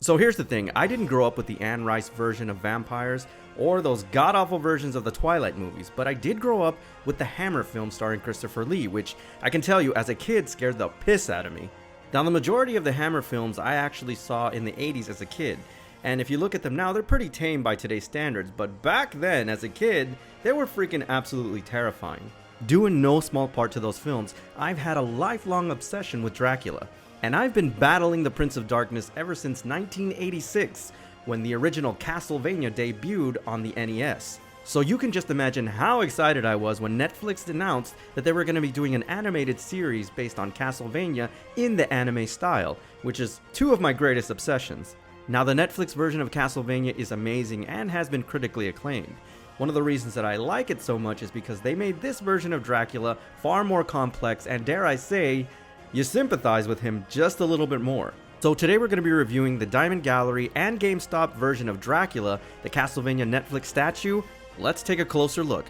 So here's the thing, I didn't grow up with the Anne Rice version of vampires or those god-awful versions of the Twilight movies, but I did grow up with the Hammer film starring Christopher Lee, which I can tell you as a kid scared the piss out of me. Now the majority of the Hammer films I actually saw in the 80s as a kid, and if you look at them now, they're pretty tame by today's standards, but back then as a kid, they were freaking absolutely terrifying. Due in no small part to those films, I've had a lifelong obsession with Dracula. And I've been battling the Prince of Darkness ever since 1986, when the original Castlevania debuted on the NES. So you can just imagine how excited I was when Netflix announced that they were going to be doing an animated series based on Castlevania in the anime style, which is two of my greatest obsessions. Now the Netflix version of Castlevania is amazing and has been critically acclaimed. One of the reasons that I like it so much is because they made this version of Dracula far more complex and, dare I say, you sympathize with him just a little bit more. So today we're going to be reviewing the Diamond Gallery and Gamestop version of Dracula, the Castlevania Netflix statue. Let's take a closer look.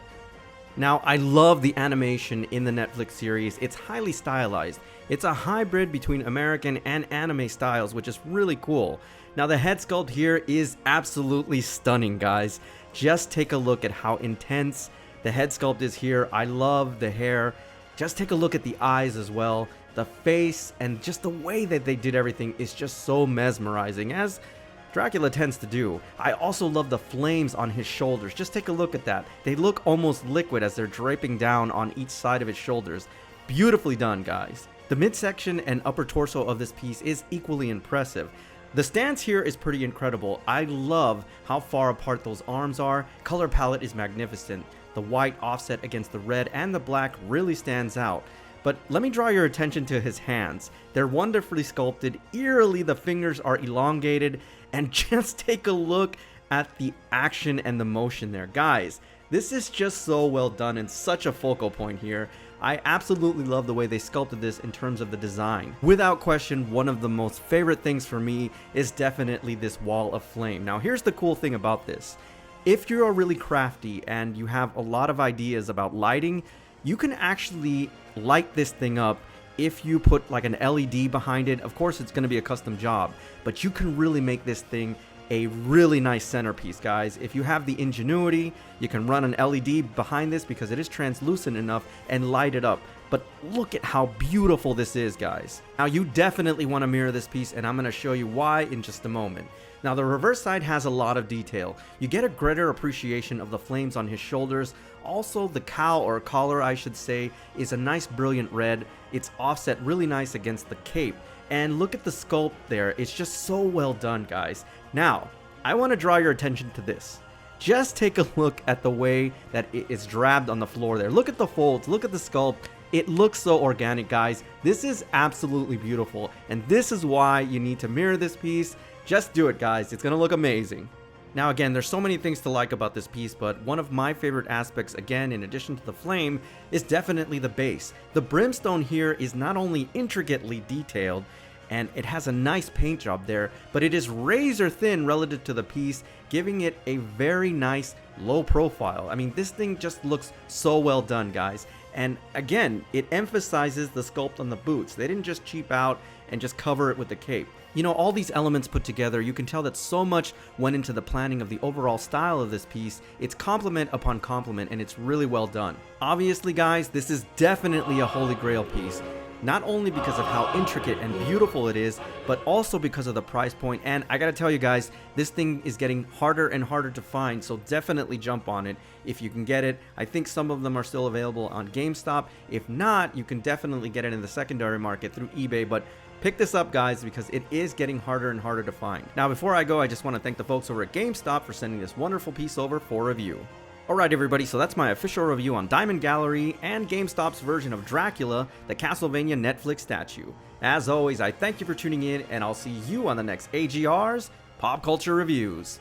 Now, I love the animation in the Netflix series. It's highly stylized. It's a hybrid between American and anime styles, which is really cool. Now, the head sculpt here is absolutely stunning, guys. Just take a look at how intense the head sculpt is here. I love the hair. Just take a look at the eyes as well. The face and just the way that they did everything is just so mesmerizing, as Dracula tends to do. I also love the flames on his shoulders. Just take a look at that. They look almost liquid as they're draping down on each side of his shoulders. Beautifully done, guys. The midsection and upper torso of this piece is equally impressive. The stance here is pretty incredible. I love how far apart those arms are. Color palette is magnificent. The white offset against the red and the black really stands out. But let me draw your attention to his hands. They're wonderfully sculpted, eerily the fingers are elongated, and just take a look at the action and the motion there. Guys, this is just so well done and such a focal point here. I absolutely love the way they sculpted this in terms of the design. Without question, one of the most favorite things for me is definitely this wall of flame. Now here's the cool thing about this. If you're really crafty and you have a lot of ideas about lighting, you can actually light this thing up if you put like an LED behind it. Of course, it's going to be a custom job, but you can really make this thing a really nice centerpiece, guys. If you have the ingenuity, you can run an LED behind this because it is translucent enough and light it up. But look at how beautiful this is, guys. Now, you definitely want to mirror this piece, and I'm going to show you why in just a moment. Now, the reverse side has a lot of detail. You get a greater appreciation of the flames on his shoulders. Also, the cowl, or collar I should say, is a nice brilliant red. It's offset really nice against the cape. And look at the sculpt there. It's just so well done, guys. Now, I want to draw your attention to this. Just take a look at the way that it is drabbed on the floor there. Look at the folds, look at the sculpt. It looks so organic, guys. This is absolutely beautiful, and this is why you need to mirror this piece. Just do it, guys. It's gonna look amazing. Now again, there's so many things to like about this piece, but one of my favorite aspects, again, in addition to the flame, is definitely the base. The brimstone here is not only intricately detailed, and it has a nice paint job there, but it is razor thin relative to the piece, giving it a very nice low profile. I mean, this thing just looks so well done, guys. And again, it emphasizes the sculpt on the boots. They didn't just cheap out and just cover it with the cape. You know, all these elements put together, you can tell that so much went into the planning of the overall style of this piece. It's compliment upon compliment, and it's really well done. Obviously, guys, this is definitely a holy grail piece. Not only because of how intricate and beautiful it is, but also because of the price point. And I gotta tell you guys, this thing is getting harder and harder to find, so definitely jump on it if you can get it. I think some of them are still available on GameStop. If not, you can definitely get it in the secondary market through eBay, but pick this up, guys, because it is getting harder and harder to find. Now, before I go, I just want to thank the folks over at GameStop for sending this wonderful piece over for review. Alright everybody, so that's my official review on Diamond Gallery and GameStop's version of Dracula, the Castlevania Netflix statue. As always, I thank you for tuning in, and I'll see you on the next AGR's Pop Culture Reviews.